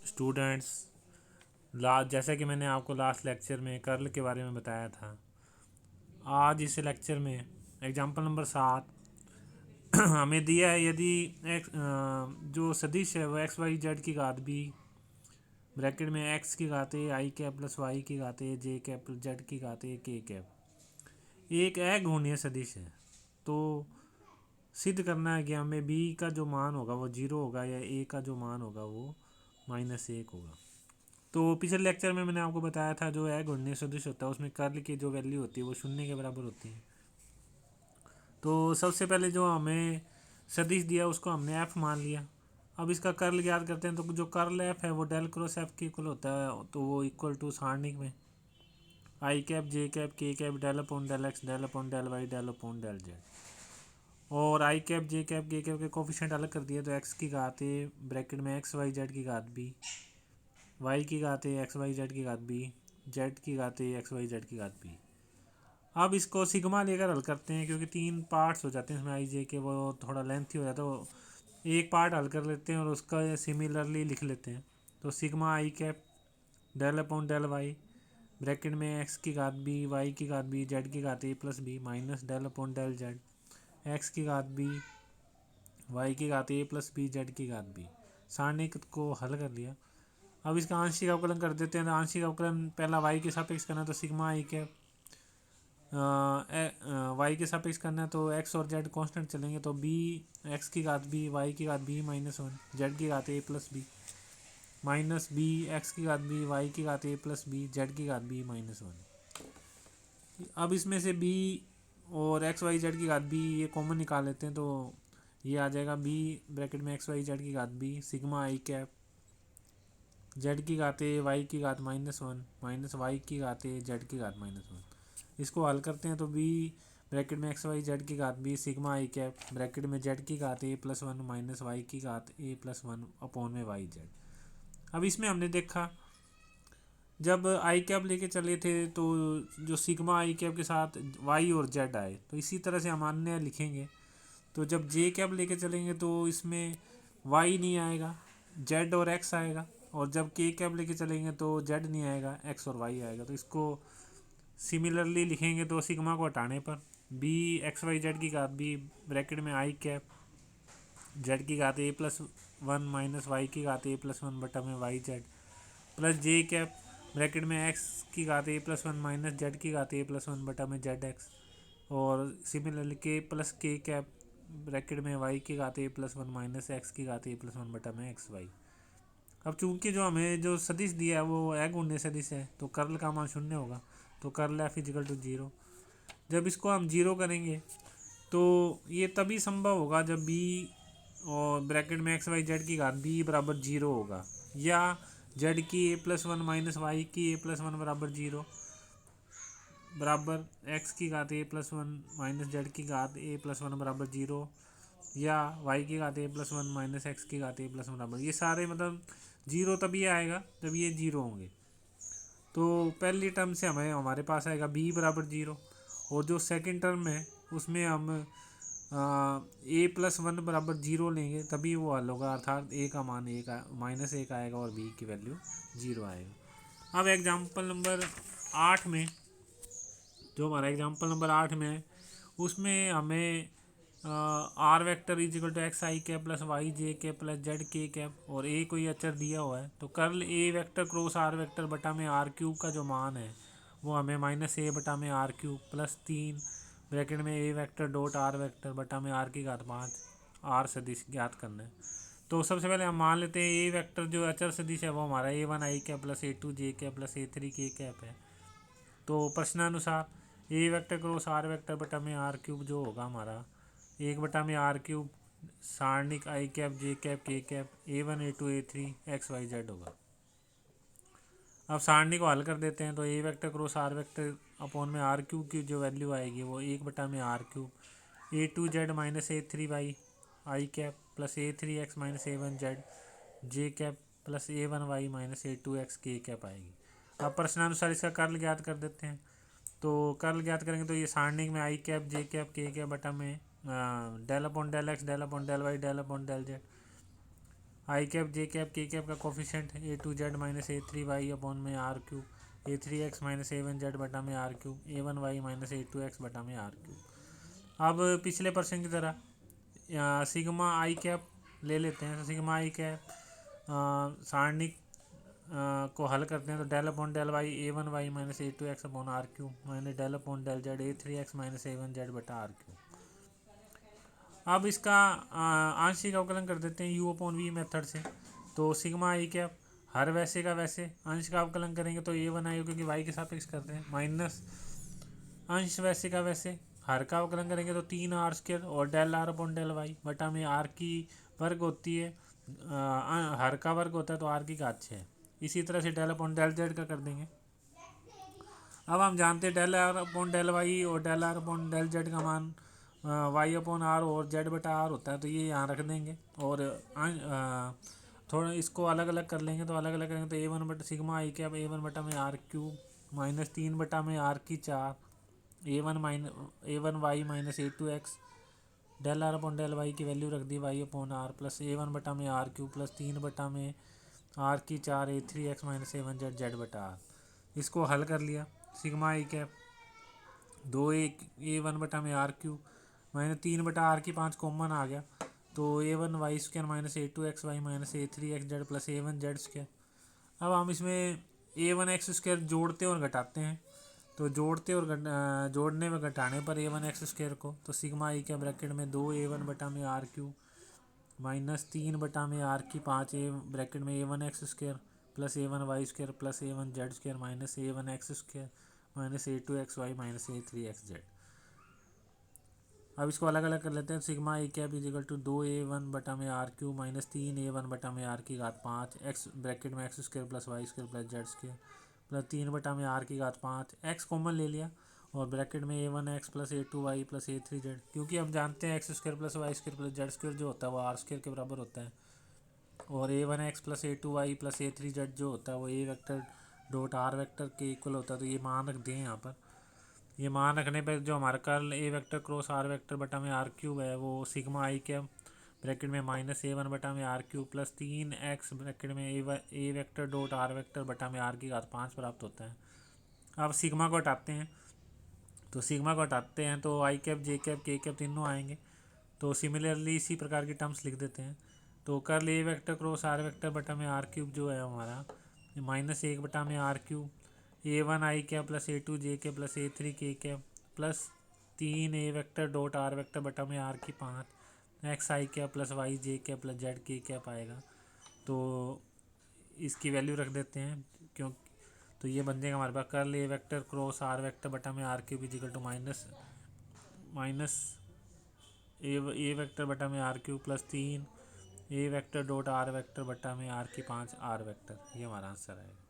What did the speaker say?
Students, last जैसा कि मैंने आपको लास्ट लेक्चर में कर्ल के बारे में बताया था, आज इस लेक्चर में एग्जांपल नंबर 7 हमें दिया है। यदि जो सदिश है वो एक्स वाई जेड की घात बी ब्रैकेट में एक्स की घात ए आई कैप प्लस वाई की घात ए जे कैप प्लस जेड की घात ए के कैप एक अघूर्णीय सदिश है, तो सिद्ध करना है कि हमें बी का जो मान होगा वो 0 होगा या ए का जो मान होगा वो -1 होगा। तो पिछले लेक्चर में मैंने आपको बताया था जो अघूर्णीय सदिश होता है उसमें कर्ल की जो वैल्यू होती है वो 0 के बराबर होती है। तो सबसे पहले जो हमें सदिश दिया उसको हमने एफ मान लिया। अब इसका कर्ल ज्ञात करते हैं, तो जो कर्ल एफ है वो डेल क्रॉस एफ के इक्वल होता है, तो वो इक्वल टू सारणिक में I cap J cap K cap del upon del X del upon del Y del upon del Z. और I cap J cap K cap के कोफिशिएंट अलग कर दिए, तो एक्स की घात ए ब्रैकेट में एक्स वाई जेड की घात बी, वाई की घात ए एक्स वाई जेड की घात बी, जेड की घात ए एक्स वाई जेड की घात बी। अब इसको सिग्मा लेकर हल करते हैं, क्योंकि 3 पार्ट्स हो जाते हैं इसमें आई जे के, वो थोड़ा लेंथी हो जाता है, तो एक पार्ट हल कर लेते हैं और उसका सिमिलरली लिख लेते हैं। तो sigma I cap del upon del Y bracket में एक्स की घात बी वाई की घात बी जेड की घात A plus B minus del upon del Z X की घात बी वाई की घात ए प्लस बी जेड की घात बी। सारणिक को हल कर लिया। अब इसका आंशिक अवकलन कर देते हैं। तो आंशिक अवकलन पहला वाई के सापेक्ष करना है, तो सिग्मा आई कैप वाई के सापेक्ष करना है, तो एक्स और जेड कांस्टेंट चलेंगे, तो बी एक्स की घात बी वाई की घात बी -1 जेड की घात A plus B minus B X की घात बी वाई की घात ए प्लस बी जेड की घात बी -1। अब इसमें से बी और एक्स वाई जेड की घात बी ये कॉमन निकाल लेते हैं, तो ये आ जाएगा बी ब्रैकेट में एक्स वाई जेड की घात B sigma I cap Z की घात ए वाई की घात -1 माइनस वाई की घात ए जेड की घात -1। इसको हल करते हैं, तो बी ब्रैकेट में एक्स वाई जेड की घात B sigma I cap bracket में जेड की घात ए +1 माइनस वाई की घात ए +1 अपॉन में वाई जेड। अब इसमें हमने देखा जब आई कैप लेके चले थे तो जो सिग्मा आई कैप के साथ वाई और जेड आए, तो इसी तरह से हम अन्य लिखेंगे। तो जब जे कैप लेके चलेंगे तो इसमें वाई नहीं आएगा, जेड और एक्स आएगा, और जब के कैप लेके चलेंगे तो जेड नहीं आएगा, एक्स और वाई आएगा। तो इसको सिमिलरली लिखेंगे, तो सिग्मा को हटाने पर बी एक्स वाई जेड की घात बी ब्रैकेट में आई कैप जेड की घात ए +1 माइनस वाई की घात ए +1 बटा में वाई जेड प्लस जे कैप ब्रैकेट में एक्स की घात ए +1 माइनस जेड की घात ए +1 बटा में जेड एक्स, और सिमिलरली के प्लस के कैप ब्रैकेट में वाई की घात ए +1 माइनस एक्स की घात ए +1 बटा में एक्स वाई। अब चूंकि जो हमें जो सदिश दिया है वो अघूर्णीय सदिश है, तो कर्ल का मान 0 होगा, तो कर्ल एफ इजिकल टू 0। जब इसको हम 0 करेंगे तो ये तभी संभव होगा जब बी और ब्रैकेट में एक्स वाई जेड की घात बी बराबर 0 होगा, या जेड की a+1 माइनस वाई की a+1 बराबर 0 बराबर एक्स की घात a+1 माइनस जेड की घात a+1 बराबर 0, या वाई की घात a+1 माइनस एक्स की घात a+1 बराबर, ये सारे मतलब 0 तभी आएगा जब ये 0 होंगे। तो पहली टर्म से हमें हमारे पास आएगा b बराबर 0, और जो सेकंड टर्म है उसमें हम a+1 बराबर 0 लेंगे, तभी वो हल होगा, अर्थात a का मान -1 आएगा और b की वैल्यू 0 आएगा। अब एग्जाम्पल नंबर 8 में, जो हमारा एग्जाम्पल नंबर 8 में है उसमें हमें R vector is equal to X I cap plus Y J cap plus Z K cap और ए कोई अचर दिया हुआ है, तो curl A vector cross R vector बटा में आर क्यूब का जो मान है वो हमें -a बटा में आर क्यूब +3 ब्रैकेट में ए वेक्टर डॉट आर वेक्टर बटा में आर की घात 5 आर सदिश ज्ञात करना है। तो सबसे पहले हम मान लेते हैं ए वेक्टर जो अचर सदिश है वो हमारा a1 I cap plus a2 J cap plus a3 K cap है। तो प्रश्नानुसार ए वेक्टर क्रॉस आर वेक्टर बटा में आर क्यूब जो होगा हमारा 1 बटा में आर क्यूब सारणिक I cap J cap K cap a1 a2 a3 X Y Z होगा। अब सारणी को हल कर देते हैं, तो A vector cross R vector upon में आर क्यूब की जो वैल्यू आएगी वो 1 बटा में R cube a2 z minus a3 y I cap plus a3 x minus a1 z J cap plus a1 y minus a2 x K cap आएगी। अब प्रश्नानुसार इसका कर्ल ज्ञात कर देते हैं। तो कर्ल ज्ञात करेंगे तो ये सारणिक में I cap J cap K cap बटा में del upon del X del upon del Y del upon del Z I cap J cap K cap का coefficient A2Z minus A3Y upon में R cube, A3X minus A1Z बटा में R Q, A1Y minus A2X बटा में R Q. अब पिछले person की तरह सिग्मा आई कैप ले लेते हैं। तो सिग्मा आई कैप सारणिक को हल करते हैं। तो del upon del Y A1Y minus A2X upon R cube minus del upon del Z A3X minus A1Z बटा आर क्यू। अब इसका आंशिक अवकलन कर देते हैं यू अपॉन वी मेथड से। तो सिग्मा आई कैप हर वैसे का वैसे अंश का अवकलन करेंगे तो A1 आएगा क्योंकि वाई के सापेक्ष करते हैं, माइनस अंश वैसे का वैसे हर का अवकलन करेंगे तो 3r² और del R upon del Y बटा में आर की वर्ग होती है, हर का वर्ग होता है तो आर की घात 6। इसी तरह से डेल अपॉन डेल जेड का कर देंगे। अब हम जानते हैं del R upon del Y और del R upon del Z का मान वाई अपॉन आर और जेड बटा आर होता है, तो ये यहाँ रख देंगे और थोड़ा इसको अलग अलग कर लेंगे। तो अलग अलग करेंगे तो A1 बटा सिग्मा आई कैप A1 बटा में आर क्यूब माइनस 3 बटा में आर की 4 A1 Y minus A2X del R upon del Y की वैल्यू रख दी Y upon R plus A1 बटा में आर क्यूब प्लस 3 बटा में आर की 4 A3X माइनस A1Z जेड बटा आर। इसको हल कर लिया। सिग्मा आई कैप 2A1 बटा में आर क्यूब माइनस 3 बटा आर की 5 कॉमन आ गया तो A1Y² minus A2XY minus A3XZ plus A1Z²। अब हम इसमें A1x² जोड़ते और घटाते हैं। तो जोड़ते और जोड़ने में घटाने पर A1x² को तो सिग्मा आई के ब्रैकेट में 2A1 बटा में आर क्यूब माइनस 3 बटा में आर की 5 ब्रैकेट में A1x² plus A1y² plus A1z² minus A1x² minus A2xy minus A3xz। अब इसको अलग अलग कर लेते हैं। Sigma I cap is equal to 2A1 बटा में आर क्यूब माइनस 3A1 बटा में आर की घात 5 एक्स ब्रैकेट में x² plus y² plus z² plus 3 बटा में आर की घात 5 एक्स कॉमन ले लिया और ब्रैकेट में A1x plus A2y plus A3z, क्योंकि हम जानते हैं x² plus y² plus z² जो होता है वो r² के बराबर होता है और A1x plus A2y plus A3z जो होता है वो A vector dot R vector के इक्वल होता है। तो ये मान रख दें यहाँ पर। ये मान रखने पर जो हमारा curl A vector cross R vector बटा में आर क्यूब है वो सिग्मा आई के ब्रैकेट में माइनस A1 बटा में R cube plus 3x bracket में ए वेक्टर डॉट आर वेक्टर बटा में आर की घात 5 प्राप्त होता है। अब सिग्मा को हटाते हैं। तो सिग्मा को हटाते हैं तो आई cap J cap K cap तीनों आएंगे। तो सिमिलरली इसी प्रकार की टर्म्स लिख देते हैं। तो curl A vector cross R vector बटा में आर क्यूब जो है हमारा माइनस 1 बटा में R cube A1 I cap plus A2 J cap plus A3 K cap plus 3 A vector dot R vector बटा में आर की 5 X I cap plus Y J cap plus Z K cap आएगा। तो इसकी value रख देते हैं क्यों। तो ये बन जाएगा हमारे पास curl A vector cross R vector बटा में R cube is equal to minus A vector बटा में R cube plus 3 A vector dot R vector बटा में आर की 5 आर वेक्टर। ये हमारा आंसर है।